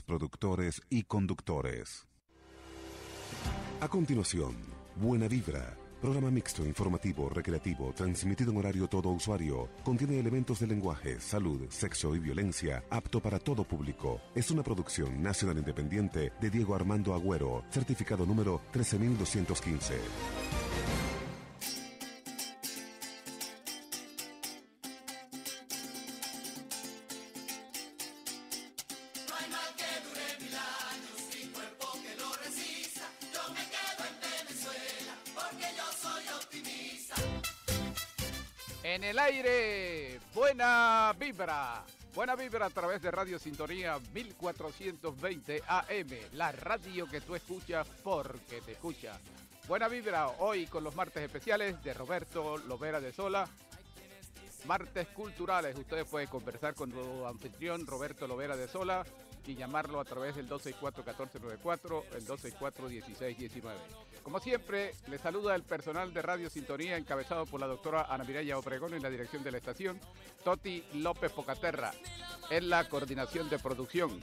productores y conductores. A continuación, Buena Vibra, programa mixto, informativo, recreativo, transmitido en horario todo usuario, contiene elementos de lenguaje, salud, sexo y violencia, apto para todo público. Es una producción nacional independiente de Diego Armando Agüero, certificado número 13215. En el aire, Buena Vibra. Buena Vibra a través de Radio Sintonía 1420 AM, la radio que tú escuchas porque te escucha. Buena Vibra hoy con los martes especiales de Roberto Lovera de Sola. Martes culturales, ustedes pueden conversar con su anfitrión Roberto Lovera de Sola y llamarlo a través del 264-1494, el 264-1619. Como siempre, les saluda el personal de Radio Sintonía encabezado por la doctora Ana Mireya Obregón en la dirección de la estación, Toti López Pocaterra en la coordinación de producción.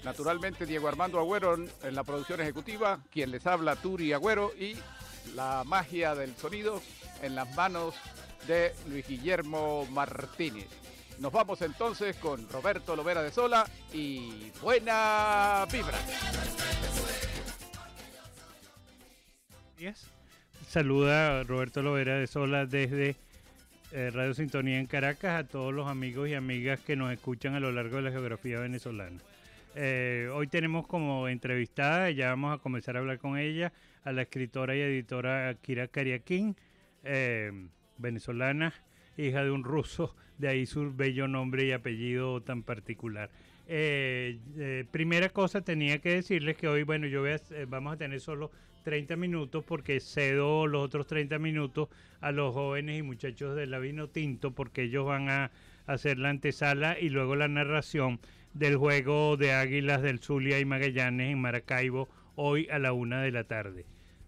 Naturalmente Diego Armando Agüero en la producción ejecutiva, quien les habla Turi Agüero, y la magia del sonido en las manos de Luis Guillermo Martínez. Nos vamos entonces con Roberto Lovera de Sola y Buena Vibra. Saluda Roberto Lovera de Sola desde Radio Sintonía en Caracas a todos los amigos y amigas que nos escuchan a lo largo de la geografía venezolana. Hoy tenemos como entrevistada, ya vamos a comenzar a hablar con ella, a la escritora y editora Kira Kariakin, venezolana, hija de un ruso, de ahí su bello nombre y apellido tan particular. Primera cosa, tenía que decirles que hoy, bueno, vamos a tener solo 30 minutos porque cedo los otros 30 minutos a los jóvenes y muchachos de la Vino Tinto, porque ellos van a hacer la antesala y luego la narración del juego de Águilas del Zulia y Magallanes en Maracaibo hoy a la 1 de la tarde.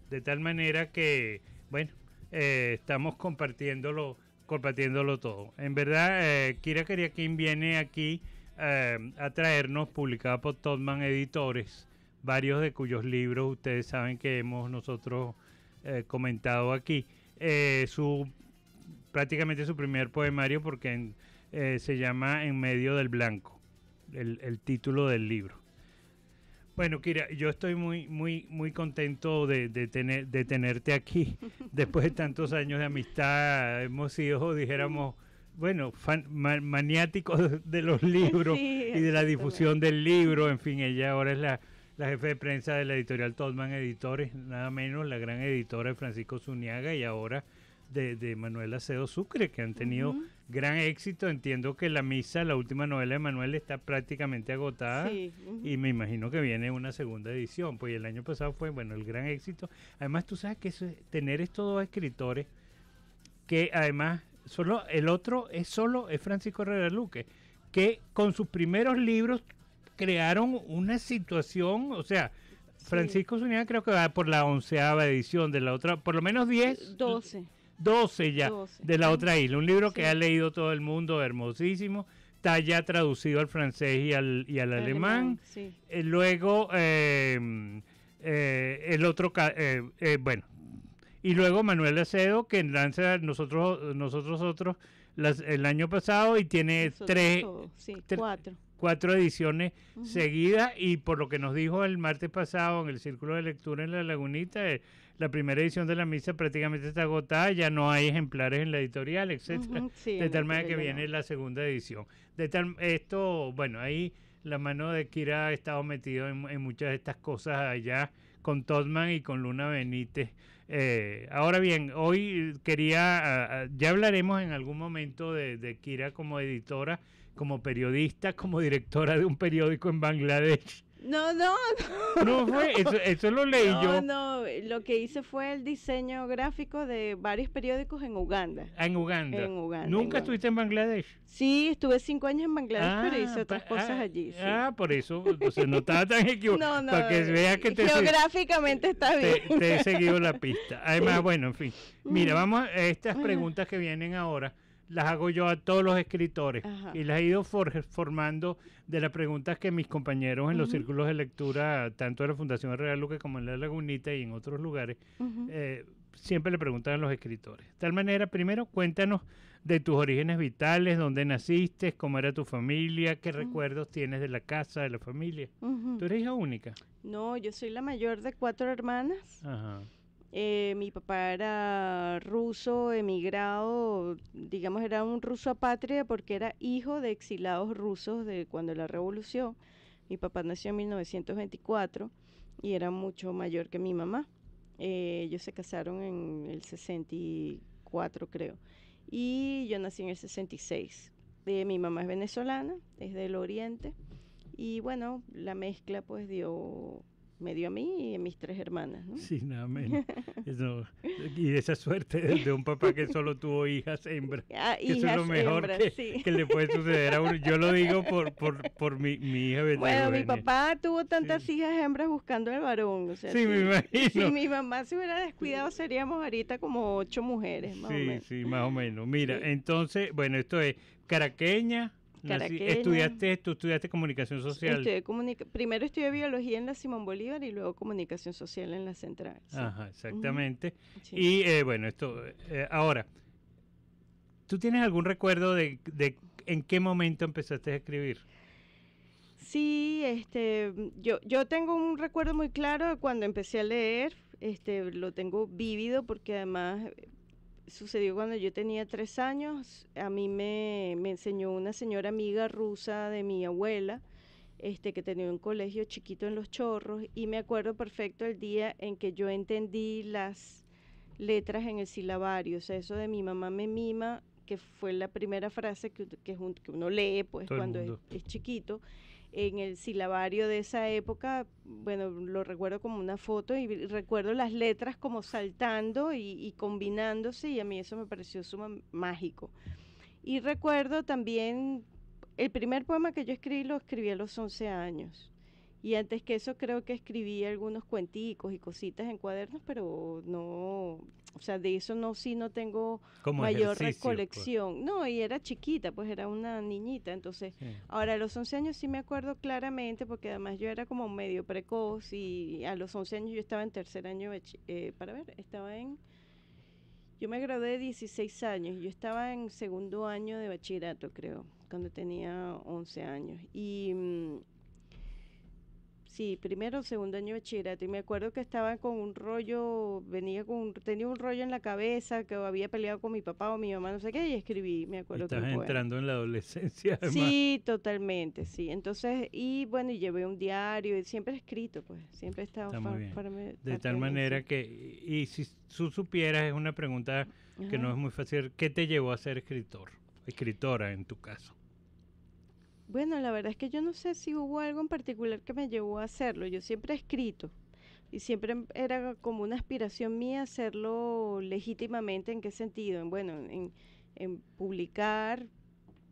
De tal manera que, bueno, estamos compartiéndolo todo. En verdad, Kira Kariakin viene aquí a traernos, publicada por Todman Editores, varios de cuyos libros ustedes saben que hemos nosotros comentado aquí. Prácticamente su primer poemario, porque se llama En medio del blanco, el título del libro. Bueno, Kira, yo estoy muy contento de tenerte aquí. Después de tantos años de amistad, hemos sido, dijéramos, bueno, maniáticos de los libros, sí, y de la difusión del libro. En fin, ella ahora es la jefe de prensa de la editorial Todman Editores, nada menos, la gran editora de Francisco Zuniaga y ahora de Manuel Acedo Sucre, que han tenido gran éxito. Entiendo que La Misa, la última novela de Manuel, está prácticamente agotada, sí, y me imagino que viene una segunda edición, pues el año pasado fue, bueno, el gran éxito. Además, tú sabes que tener estos dos escritores, que además, el otro es Francisco Herrera Luque, que con sus primeros libros crearon una situación, o sea, Francisco Zuniaga creo que va por la 11ª edición de la otra, por lo menos 12 ya, 12. De la otra isla, un libro que ha leído todo el mundo, hermosísimo, está ya traducido al francés y al alemán. Sí. Luego el otro, bueno, y luego Manuel Acedo, que lanza nosotros el año pasado y tiene cuatro ediciones seguidas, y por lo que nos dijo el martes pasado en el Círculo de Lectura en La Lagunita, la primera edición de La Misa prácticamente está agotada, ya no hay ejemplares en la editorial, etcétera, de tal manera que viene la segunda edición. Bueno, ahí la mano de Kira ha estado metido en muchas de estas cosas allá con Todman y con Luna Benítez. Ahora bien, hoy ya hablaremos en algún momento de Kira como editora, como periodista, como directora de un periódico en Bangladesh. No fue, eso lo leí yo. No, lo que hice fue el diseño gráfico de varios periódicos en Uganda. En Uganda. ¿Nunca estuviste en Bangladesh? Sí, estuve 5 años en Bangladesh, pero hice otras cosas allí. Sí. Por eso, entonces no estaba tan equivocado. No, para que veas que geográficamente está bien. Te he seguido la pista. Además, bueno, en fin. Mira, vamos a estas preguntas que vienen ahora. las hago yo a todos los escritores. Ajá. Y las he ido formando de las preguntas que mis compañeros en los círculos de lectura, tanto de la Fundación Real Luque como en La Lagunita y en otros lugares, siempre le preguntan a los escritores. De tal manera, primero, cuéntanos de tus orígenes vitales, dónde naciste, cómo era tu familia, qué recuerdos tienes de la casa, de la familia. ¿Tú eres hija única? No, yo soy la mayor de 4 hermanas. Ajá. Mi papá era ruso, emigrado, digamos, era un ruso apátrida porque era hijo de exilados rusos de cuando la revolución. Mi papá nació en 1924 y era mucho mayor que mi mamá. Ellos se casaron en el 64, creo, y yo nací en el 66. Mi mamá es venezolana, es del oriente, y bueno, la mezcla pues me dio a mí y a mis 3 hermanas, ¿no? Sí, nada menos. Y esa suerte de un papá que solo tuvo hijas hembras. Que eso es lo mejor hembras, que le puede suceder a uno. Yo lo digo por mi hija Betty Bueno, mi Eugenia. papá tuvo tantas hijas hembras buscando el varón. O sea, Sí, me imagino. Si mi mamá se hubiera descuidado, seríamos ahorita como 8 mujeres, más o menos. Sí, más o menos. Mira, Sí. entonces, bueno, esto es caraqueña. Caraqueña. Tú estudiaste comunicación social. Primero estudié biología en la Simón Bolívar y luego comunicación social en la Central. Sí. Ajá, exactamente. Sí. Y bueno, ahora, ¿tú tienes algún recuerdo de en qué momento empezaste a escribir? Sí, yo tengo un recuerdo muy claro de cuando empecé a leer, lo tengo vívido porque además sucedió cuando yo tenía 3 años. A mí me enseñó una señora amiga rusa de mi abuela, que tenía un colegio chiquito en Los Chorros, y me acuerdo perfecto el día en que yo entendí las letras en el silabario. O sea, eso de mi mamá me mima, que fue la primera frase que uno lee pues Todo el cuando mundo. es chiquito. En el silabario de esa época, bueno, lo recuerdo como una foto y recuerdo las letras como saltando y combinándose, y a mí eso me pareció mágico. Y recuerdo también el primer poema que yo escribí, lo escribí a los 11 años. Y antes que eso creo que escribí algunos cuenticos y cositas en cuadernos, pero no, o sea, de eso no tengo Como mayor ejercicio, recolección. No, y era chiquita, pues era una niñita. Entonces, Sí. ahora a los 11 años sí me acuerdo claramente, porque además yo era como medio precoz y a los 11 años yo estaba en tercer año, yo me gradué de 16 años, yo estaba en segundo año de bachillerato, creo, cuando tenía 11 años. Y sí, primero o segundo año de bachillerato, y me acuerdo que estaba con un rollo, tenía un rollo en la cabeza, que había peleado con mi papá o mi mamá, no sé qué, y escribí, me acuerdo que Estás un poema. entrando en la adolescencia, además. Sí, totalmente, sí. Entonces, y bueno, y llevé un diario, y siempre he escrito, pues, siempre he estado Está muy bien. De parte tal mí, manera sí. que, y si tú supieras, es una pregunta que no Ajá. es muy fácil, ¿qué te llevó a ser escritora en tu caso? Bueno, la verdad es que yo no sé si hubo algo en particular que me llevó a hacerlo. Yo siempre he escrito y siempre era como una aspiración mía hacerlo legítimamente. ¿En qué sentido? En publicar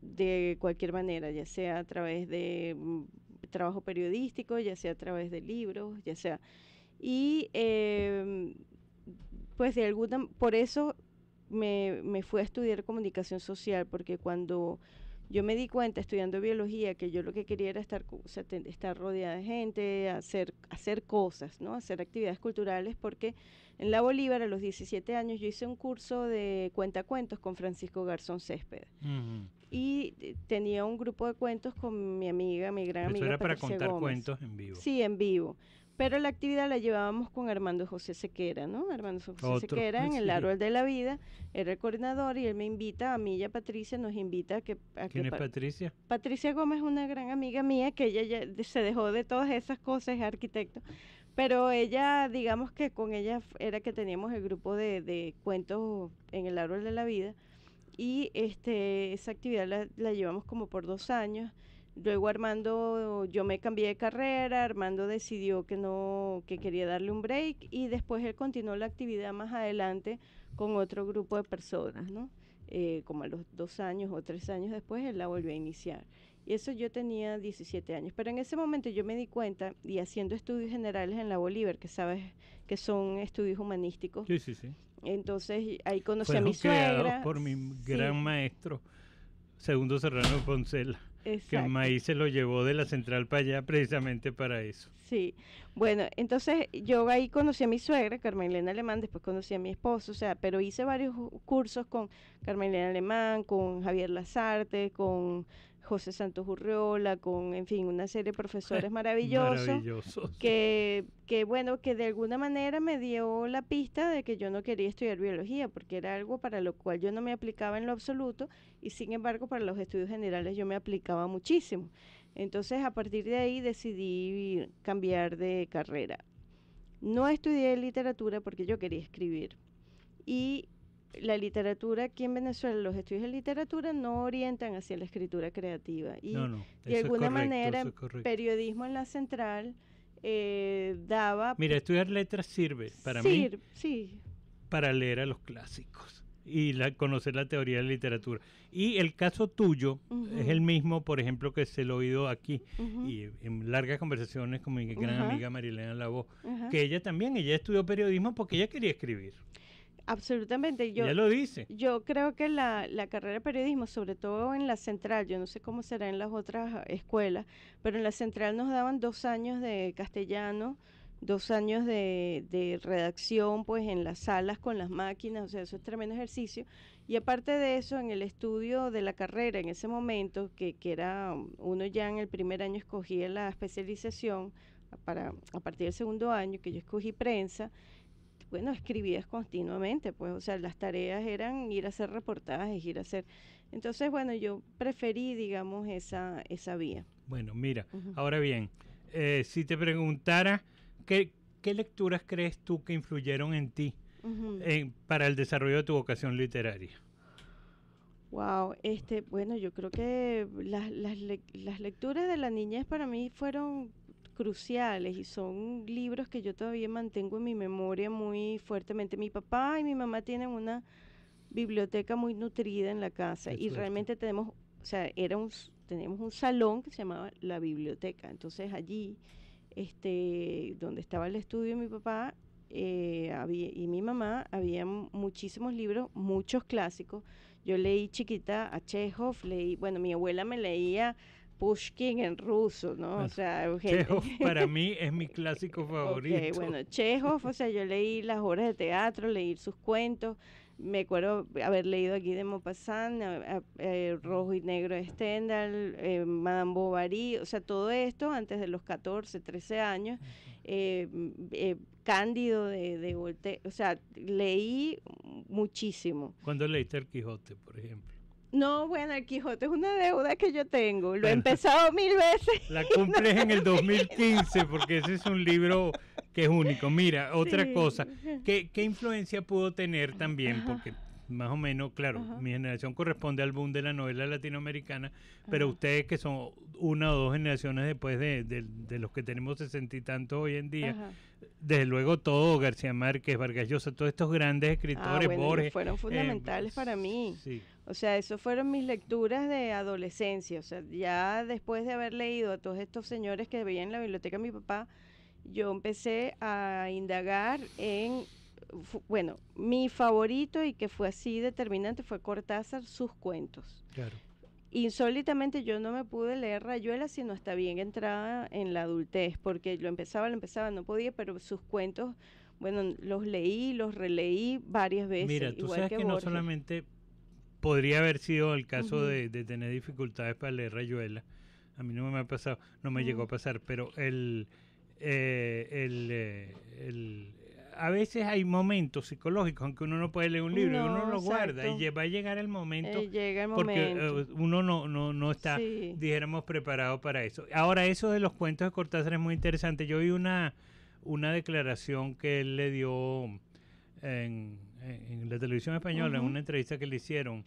de cualquier manera, ya sea a través de trabajo periodístico, ya sea a través de libros, ya sea. Y pues por eso me fui a estudiar comunicación social, porque cuando yo me di cuenta estudiando biología que yo lo que quería era estar rodeada de gente, hacer cosas, ¿no? Hacer actividades culturales, porque en la Bolívar a los 17 años yo hice un curso de cuentacuentos con Francisco Garzón Céspedes. Y tenía un grupo de cuentos con mi gran Eso amiga era para Patricia contar Gómez. cuentos en vivo. Sí, en vivo. Pero la actividad la llevábamos con Armando José Sequera, ¿no? Armando José Otro, Sequera en sí. el Árbol de la Vida, era el coordinador, y él me invita, a mí y a Patricia, nos invita a que... ¿Quién es Patricia? Patricia Gómez es una gran amiga mía, que ella ya se dejó de todas esas cosas, es arquitecto, pero ella, digamos que con ella era que teníamos el grupo de cuentos en el Árbol de la Vida, y esa actividad la llevamos como por 2 años. Luego yo me cambié de carrera, Armando decidió que quería darle un break, y después él continuó la actividad más adelante con otro grupo de personas, ¿no? Como a los 2 años o 3 años después él la volvió a iniciar. Y eso yo tenía 17 años. Pero en ese momento yo me di cuenta, y haciendo estudios generales en la Bolívar, que sabes que son estudios humanísticos, Sí, sí, sí. entonces ahí conocí a Fueron mi creados suegra. por mi Sí, gran maestro, Segundo Serrano Poncela, que el exacto. maíz se lo llevó de la central para allá precisamente para eso. Sí, bueno, entonces yo ahí conocí a mi suegra, Carmelena Alemán, después conocí a mi esposo, o sea, pero hice varios cursos con Carmelena Alemán, con Javier Lazarte, con José Santos Urriola, con, en fin, una serie de profesores maravillosos Maravilloso. Sí. que bueno, que de alguna manera me dio la pista de que yo no quería estudiar biología, porque era algo para lo cual yo no me aplicaba en lo absoluto, y sin embargo para los estudios generales yo me aplicaba muchísimo. Entonces a partir de ahí decidí cambiar de carrera. No estudié literatura porque yo quería escribir. Y la literatura aquí en Venezuela, los estudios de literatura no orientan hacia la escritura creativa. Y No, de eso alguna es correcto, manera, eso es correcto. periodismo en la central daba... Mira, estudiar letras sirve para mí Sí. para leer a los clásicos y conocer la teoría de la literatura. Y el caso tuyo es el mismo, por ejemplo, que se lo he oído aquí y en largas conversaciones con mi gran amiga Marilena Labo, que ella estudió periodismo porque ella quería escribir. Absolutamente. Ella lo dice. Yo creo que la carrera de periodismo, sobre todo en la central, yo no sé cómo será en las otras escuelas, pero en la central nos daban 2 años de castellano, 2 años de redacción, pues en las salas con las máquinas, o sea, eso es tremendo ejercicio. Y aparte de eso, en el estudio de la carrera, en ese momento, que era, uno ya en el primer año escogía la especialización, a partir del segundo año, que yo escogí prensa, bueno, escribías continuamente, pues, o sea, las tareas eran ir a hacer reportajes, ir a hacer... Entonces, bueno, yo preferí, digamos, esa vía. Bueno, mira, ahora bien, si te preguntara, ¿qué lecturas crees tú que influyeron en ti para el desarrollo de tu vocación literaria? Wow, bueno, yo creo que las lecturas de la niñez para mí fueron cruciales y son libros que yo todavía mantengo en mi memoria muy fuertemente. Mi papá y mi mamá tienen una biblioteca muy nutrida en la casa Qué y suerte. realmente tenemos, o sea, teníamos un salón que se llamaba la biblioteca. Entonces allí, donde estaba el estudio de mi papá y mi mamá, había muchísimos libros, muchos clásicos. Yo leí chiquita a Chekhov, bueno, mi abuela me leía Pushkin en ruso, ¿no? Bueno, O sea, Chekhov para mí es mi clásico favorito. Ok, bueno, Chekhov, o sea, yo leí las obras de teatro, leí sus cuentos, me acuerdo haber leído aquí de Maupassant, Rojo y Negro de Stendhal, Madame Bovary, o sea, todo esto antes de los 14, 13 años, Cándido de Voltaire, o sea, leí muchísimo. ¿Cuándo leíste El Quijote, por ejemplo? No, bueno, el Quijote es una deuda que yo tengo. Lo he empezado 1000 veces. La cumples en el 2015 porque ese es un libro que es único. Mira, otra cosa, ¿qué influencia pudo tener también? Porque más o menos, claro, mi generación corresponde al boom de la novela latinoamericana, pero ustedes que son una o dos generaciones después de los que tenemos 60 y tantos hoy en día, desde luego todo, García Márquez, Vargas Llosa, todos estos grandes escritores, Bueno, Borges. fueron fundamentales para mí. Sí. O sea, eso fueron mis lecturas de adolescencia. O sea, ya después de haber leído a todos estos señores que veía en la biblioteca de mi papá, yo empecé a indagar bueno, mi favorito y que fue así determinante fue Cortázar, sus cuentos. Claro. Insólitamente yo no me pude leer Rayuela sino hasta bien entrada en la adultez, porque lo empezaba, no podía, pero sus cuentos, bueno, los leí, los releí varias veces. Mira, tú igual sabes que no Borges. solamente podría haber sido el caso de tener dificultades para leer Rayuela, a mí no me ha pasado, no me llegó a pasar, pero a veces hay momentos psicológicos en que uno no puede leer un libro y uno lo guarda y va a llegar el momento, porque uno no está, dijéramos, preparado para eso. Ahora, eso de los cuentos de Cortázar es muy interesante. Yo vi una declaración que él le dio en la televisión española, en una entrevista que le hicieron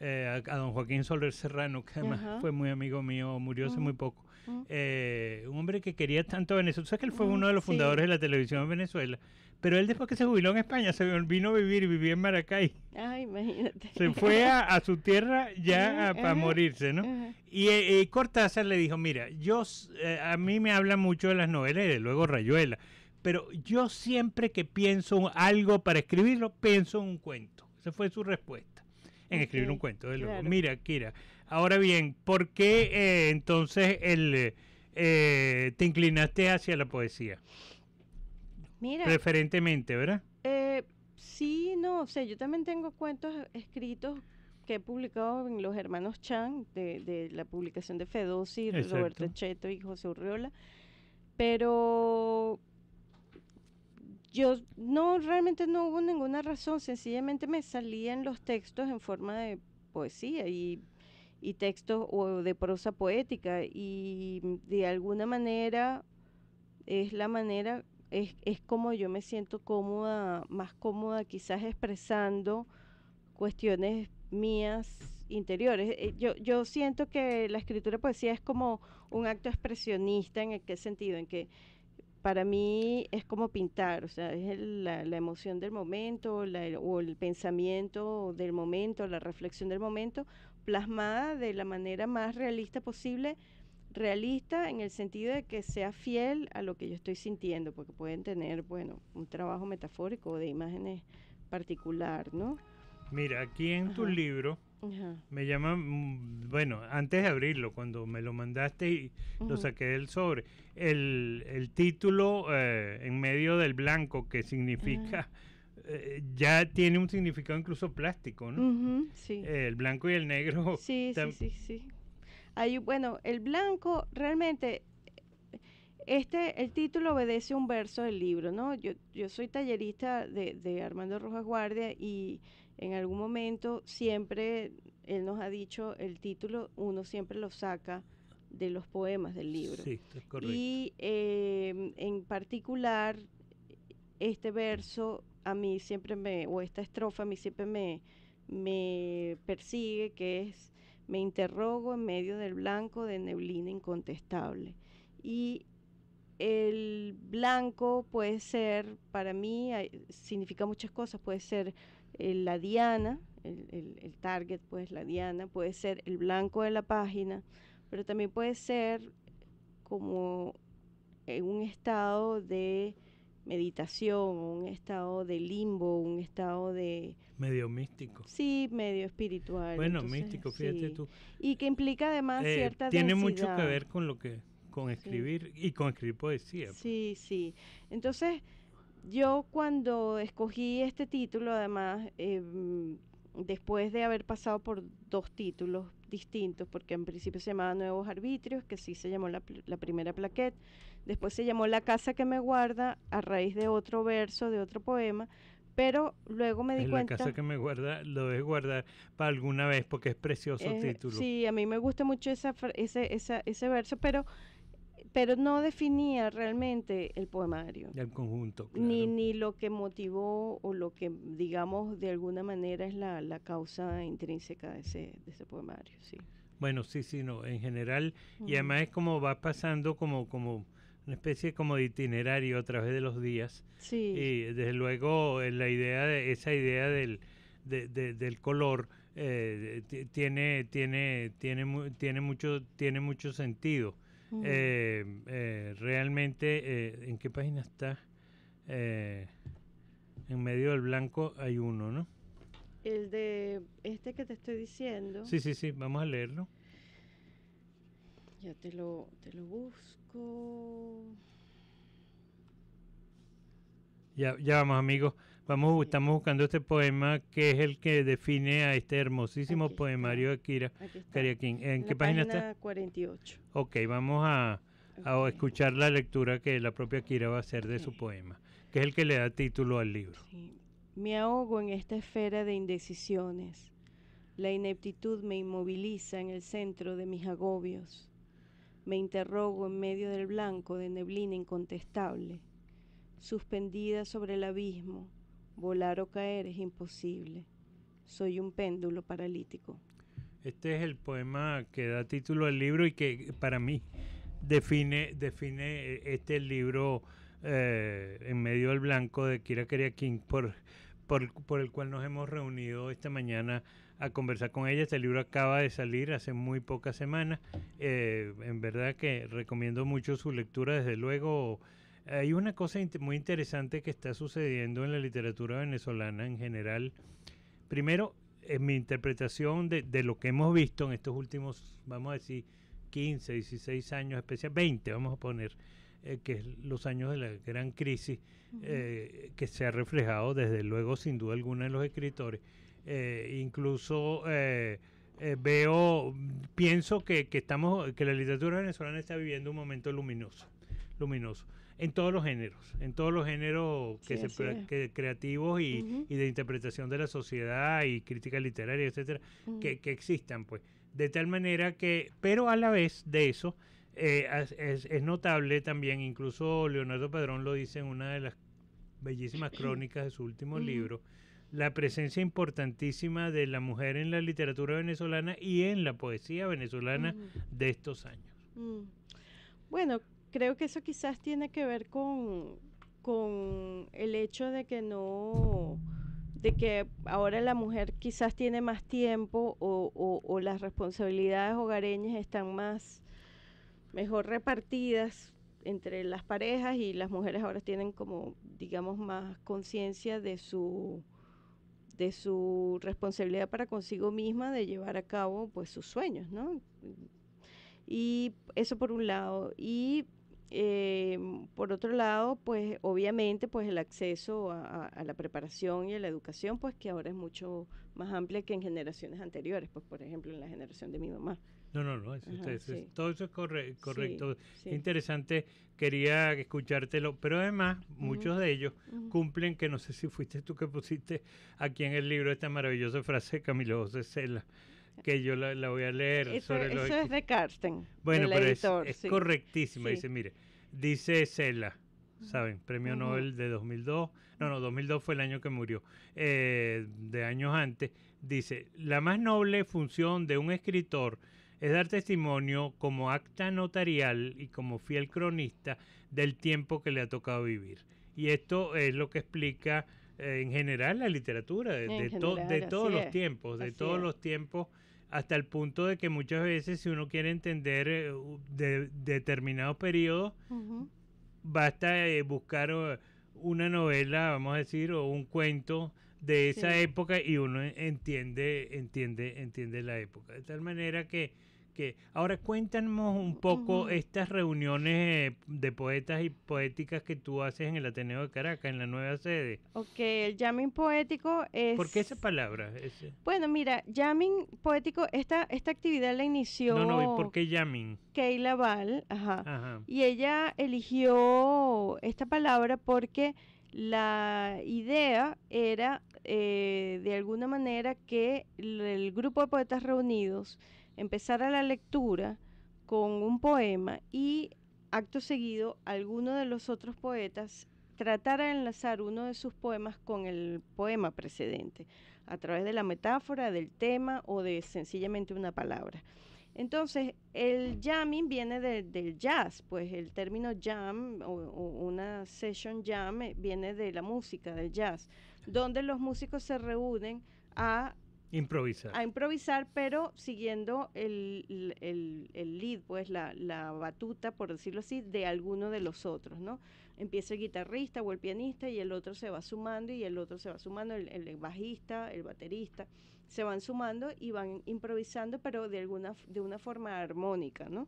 a don Joaquín Soler Serrano, que además fue muy amigo mío, murió hace muy poco. un hombre que quería tanto a Venezuela. Tú sabes que él fue uno de los Sí. fundadores de la televisión en Venezuela, pero él después que se jubiló en España se vino a vivir y vivía en Maracay. Ay, imagínate. Se fue a su tierra ya Ajá, para morirse, ¿no? ajá. Y Cortázar le dijo, mira, a mí me habla mucho de las novelas y de luego Rayuela, pero yo siempre que pienso algo para escribirlo, pienso en un cuento. Esa fue su respuesta, en escribir un Ok, cuento. De luego. claro. Mira, Kira, ahora bien, ¿por qué entonces te inclinaste hacia la poesía? Mira, Preferentemente, ¿verdad? sí, no, o sea, yo también tengo cuentos escritos que he publicado en Los Hermanos Chan, de la publicación de Fedossi, Roberto Exacto. Cheto y José Urriola, pero yo realmente no hubo ninguna razón, sencillamente me salían los textos en forma de poesía y textos o de prosa poética y de alguna manera es la manera, es como yo me siento cómoda, más cómoda quizás expresando cuestiones mías interiores. Yo siento que la escritura de poesía es como un acto expresionista. ¿En qué sentido? En que para mí es como pintar, o sea, es la emoción del momento, o el pensamiento del momento, la reflexión del momento, plasmada de la manera más realista posible, realista en el sentido de que sea fiel a lo que yo estoy sintiendo, porque pueden tener, bueno, un trabajo metafórico de imágenes particular, ¿no? Mira, aquí en tu Ajá, libro ajá, me llama, bueno, antes de abrirlo, cuando me lo mandaste y lo ujú, saqué del sobre, el título en medio del blanco, que ajá, significa, ya tiene un significado incluso plástico, ¿no? ujú, sí, El blanco y el negro, sí, sí, sí, sí. Bueno, el blanco realmente, el título obedece a un verso del libro, ¿no? Yo soy tallerista de Armando Rojas Guardia y en algún momento siempre él nos ha dicho el título, uno siempre lo saca de los poemas del libro. sí, esto es correcto. Y en particular, este verso a mí siempre o esta estrofa a mí siempre me persigue, que es, me interrogo en medio del blanco de neblina incontestable. Y el blanco puede ser, para mí, significa muchas cosas, puede ser la diana, el target, pues la diana, puede ser el blanco de la página, pero también puede ser como un estado de meditación, un estado de limbo, un estado de, Medio místico. sí, medio espiritual, Bueno, entonces, místico, fíjate sí, tú. y que implica además cierta Tiene mucho que densidad. ver con con Sí, escribir y con escribir poesía. Pues. sí, sí. Entonces, yo cuando escogí este título, además, después de haber pasado por dos títulos distintos, porque en principio se llamaba Nuevos Arbitrios, que sí se llamó la primera plaquette, después se llamó La Casa que me guarda, a raíz de otro verso, de otro poema, pero luego me di En la casa cuenta, que me guarda, lo debes guardar para alguna vez porque es precioso título. sí, a mí me gusta mucho ese verso, pero no definía realmente el poemario. Del conjunto, Ni, claro. ni lo que motivó o lo que, digamos, de alguna manera es la causa intrínseca de ese poemario, sí. Bueno, sí, sí, no, en general, y Ujú. además es como va pasando como una especie como de itinerario a través de los días. Sí, Y desde luego esa idea del color tiene mucho sentido. ujú. Realmente, ¿en qué página está? Eh, en medio del blanco hay uno, ¿no? El de este que te estoy diciendo, Sí, sí, sí, vamos a leerlo. ya te lo busco. Ya vamos, amigos. Sí, Estamos buscando este poema que es el que define a este hermosísimo aquí está, poemario de Kira aquí está, Kariakin. ¿En en la qué página está? página 48. Ok, vamos a Ok, escuchar la lectura que la propia Kira va a hacer de ok, su poema, que es el que le da título al libro. sí. Me ahogo en esta esfera de indecisiones. La ineptitud me inmoviliza en el centro de mis agobios. Me interrogo en medio del blanco de neblina incontestable. Suspendida sobre el abismo, volar o caer es imposible. Soy un péndulo paralítico. Este es el poema que da título al libro y que para mí define este libro En medio del blanco de Kira Keriakin, por el cual nos hemos reunido esta mañana a conversar con ella. Este libro acaba de salir hace muy pocas semanas. En verdad que recomiendo mucho su lectura, desde luego. Hay una cosa muy interesante que está sucediendo en la literatura venezolana en general. Primero, en mi interpretación de lo que hemos visto en estos últimos, vamos a decir, 15, 16 años, especial 20, vamos a poner, que es los años de la gran crisis, que se ha reflejado desde luego sin duda alguna en los escritores. Incluso pienso que la literatura venezolana está viviendo un momento luminoso en todos los géneros que creativos y de interpretación de la sociedad y crítica literaria, etcétera, que existan, pues, de tal manera que, pero a la vez de eso es notable también, incluso Leonardo Padrón lo dice en una de las bellísimas crónicas de su último libro, la presencia importantísima de la mujer en la literatura venezolana y en la poesía venezolana de estos años. Bueno, creo que eso quizás tiene que ver con el hecho de que ahora la mujer quizás tiene más tiempo o las responsabilidades hogareñas están mejor repartidas entre las parejas, y las mujeres ahora tienen como, digamos, más conciencia de su responsabilidad para consigo misma de llevar a cabo, pues, sus sueños, ¿no? Y eso por un lado. Y por otro lado, pues obviamente, pues el acceso a la preparación y a la educación, pues que ahora es mucho más amplia que en generaciones anteriores, pues por ejemplo en la generación de mi mamá. Todo eso es correcto. Sí. Interesante, quería escuchártelo, pero además muchos de ellos cumplen, que no sé si fuiste tú que pusiste aquí en el libro esta maravillosa frase de Camilo José Cela, que yo la voy a leer. Eso es de Karsten. Bueno, pero editor, es correctísima. Sí. Dice Cela, ¿saben? Premio Nobel de 2002. No, 2002 fue el año que murió. De años antes. Dice, la más noble función de un escritor es dar testimonio como acta notarial y como fiel cronista del tiempo que le ha tocado vivir. Y esto es lo que explica en general la literatura, de todos los tiempos, hasta el punto de que muchas veces, si uno quiere entender de determinado periodo, basta buscar una novela, vamos a decir, o un cuento de esa época, y uno entiende la época. De tal manera que ahora cuéntanos un poco estas reuniones de poetas y poéticas que tú haces en el Ateneo de Caracas, en la nueva sede. Ok, el jamming poético es... ¿Por qué esa palabra? Bueno, mira, jamming poético, esta actividad la inició... ¿y por qué jamming? Keila Val, ajá. Y ella eligió esta palabra porque la idea era, de alguna manera, que el grupo de poetas reunidos empezara la lectura con un poema y acto seguido alguno de los otros poetas tratara de enlazar uno de sus poemas con el poema precedente a través de la metáfora, del tema o de sencillamente una palabra. Entonces, el jamming viene del jazz, pues el término jam o una session jam viene de la música, del jazz, donde los músicos se reúnen a improvisar, pero siguiendo el lead, pues la batuta, por decirlo así, de alguno de los otros, ¿no? Empieza el guitarrista o el pianista y el otro se va sumando, y el otro se va sumando, el bajista, el baterista, se van sumando y van improvisando, pero de una forma armónica, ¿no?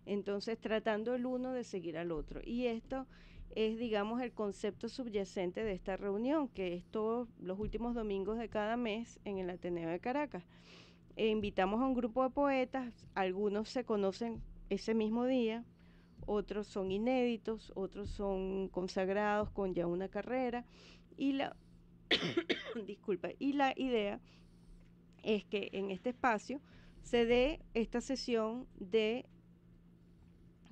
Entonces tratando el uno de seguir al otro. Y esto es, digamos, el concepto subyacente de esta reunión, que es todos los últimos domingos de cada mes en el Ateneo de Caracas. Invitamos a un grupo de poetas, algunos se conocen ese mismo día, otros son inéditos, otros son consagrados con ya una carrera, y la idea es que en este espacio se dé esta sesión de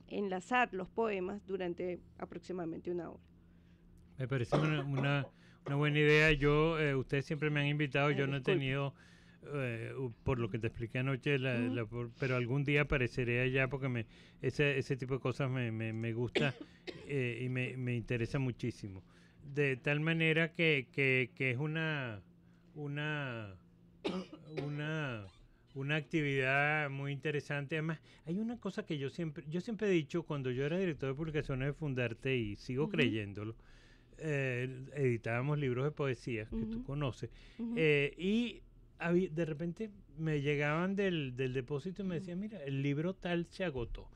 enlazar los poemas durante aproximadamente una hora. Me parece una buena idea. Yo, ustedes siempre me han invitado, yo no he tenido por lo que te expliqué anoche, pero algún día apareceré allá porque ese tipo de cosas me gusta y me interesa muchísimo. De tal manera que es una actividad muy interesante. Además, hay una cosa que yo siempre he dicho cuando yo era director de publicaciones de Fundarte y sigo creyéndolo. Editábamos libros de poesía que tú conoces y de repente me llegaban del depósito y me decían, mira, el libro tal se agotó.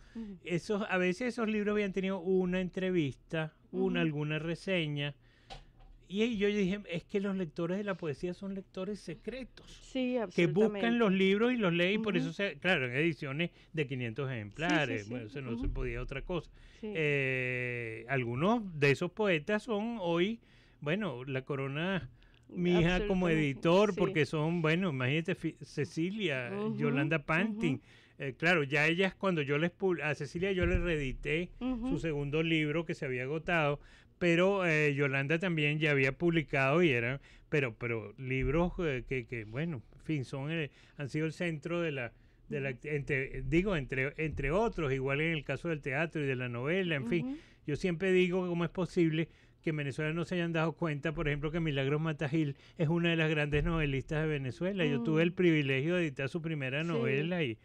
A veces esos libros habían tenido una entrevista, alguna reseña. Y yo dije, es que los lectores de la poesía son lectores secretos. Sí, que buscan los libros y los leen, y por eso, claro, en ediciones de 500 ejemplares, sí. bueno, eso no se podía otra cosa. Sí. Algunos de esos poetas son hoy, bueno, la corona mija como editor, porque son, bueno, imagínate, Cecilia, Yolanda Pantin. Claro, ya ellas, cuando a Cecilia yo les reedité su segundo libro que se había agotado, pero Yolanda también ya había publicado y eran, pero libros que bueno, en fin, han sido el centro entre otros, igual en el caso del teatro y de la novela, en fin. Yo siempre digo cómo es posible que en Venezuela no se hayan dado cuenta, por ejemplo, que Milagros Matagil es una de las grandes novelistas de Venezuela. Yo tuve el privilegio de editar su primera novela y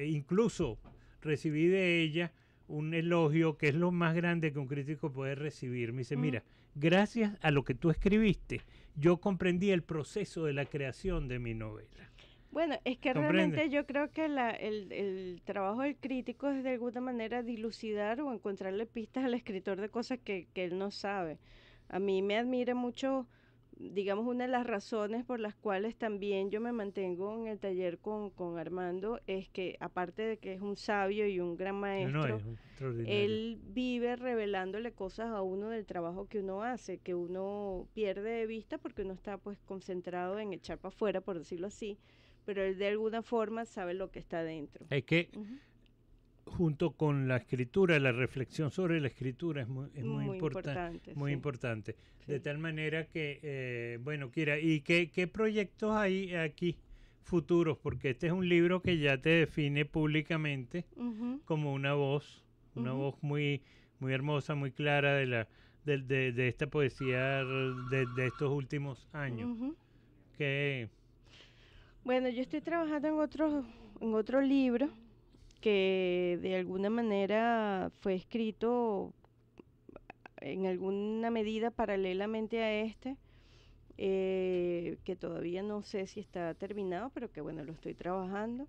incluso recibí de ella un elogio que es lo más grande que un crítico puede recibir. Me dice, mira, gracias a lo que tú escribiste, yo comprendí el proceso de la creación de mi novela. Bueno, es que realmente yo creo que el trabajo del crítico es de alguna manera dilucidar o encontrarle pistas al escritor de cosas que él no sabe. A mí me admira mucho, digamos, una de las razones por las cuales también yo me mantengo en el taller con Armando es que, aparte de que es un sabio y un gran maestro, él vive revelándole cosas a uno del trabajo que uno hace, que uno pierde de vista porque uno está pues concentrado en echar para afuera, por decirlo así, pero él de alguna forma sabe lo que está dentro. Es que junto con la escritura, la reflexión sobre la escritura es muy importante. Muy importante. Sí. De tal manera que, bueno, Kira, ¿y qué proyectos hay aquí futuros? Porque este es un libro que ya te define públicamente como una voz muy, muy hermosa, muy clara de esta poesía de estos últimos años. Bueno, yo estoy trabajando en otro libro que de alguna manera fue escrito en alguna medida paralelamente a este, que todavía no sé si está terminado, pero que bueno, lo estoy trabajando.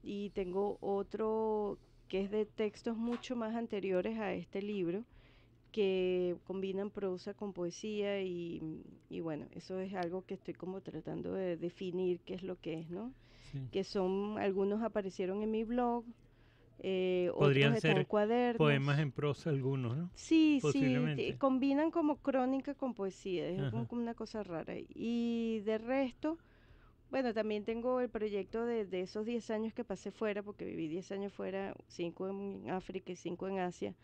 Y tengo otro que es de textos mucho más anteriores a este libro, que combinan prosa con poesía y bueno, eso es algo que estoy como tratando de definir qué es lo que es, ¿no? Sí. Que son, algunos aparecieron en mi blog, podrían otros ser están en cuadernos. Poemas en prosa algunos, ¿no? Sí, sí, combinan como crónica con poesía, es como una cosa rara. Y de resto, bueno, también tengo el proyecto de esos 10 años que pasé fuera, porque viví 10 años fuera, 5 en África y 5 en Asia.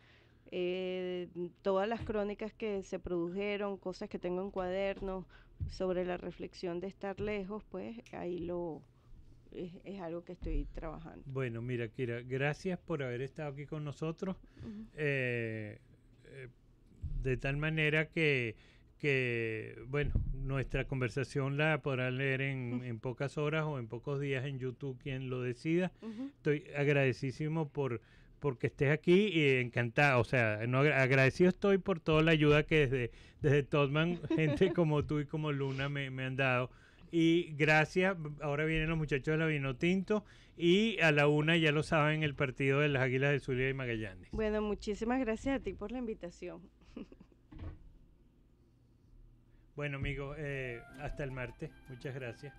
Todas las crónicas que se produjeron, cosas que tengo en cuadernos sobre la reflexión de estar lejos, pues ahí es algo que estoy trabajando. Bueno, mira, Kira, gracias por haber estado aquí con nosotros, de tal manera que bueno, nuestra conversación la podrá leer en pocas horas o en pocos días en YouTube, quien lo decida. Estoy agradecidísimo porque estés aquí y encantado, o sea, agradecido estoy por toda la ayuda que desde Todman, gente como tú y como Luna me han dado. Y gracias, ahora vienen los muchachos de la Vinotinto y a la 1, ya lo saben, el partido de las Águilas del Zulia y Magallanes. Bueno, muchísimas gracias a ti por la invitación. Bueno, amigos, hasta el martes. Muchas gracias.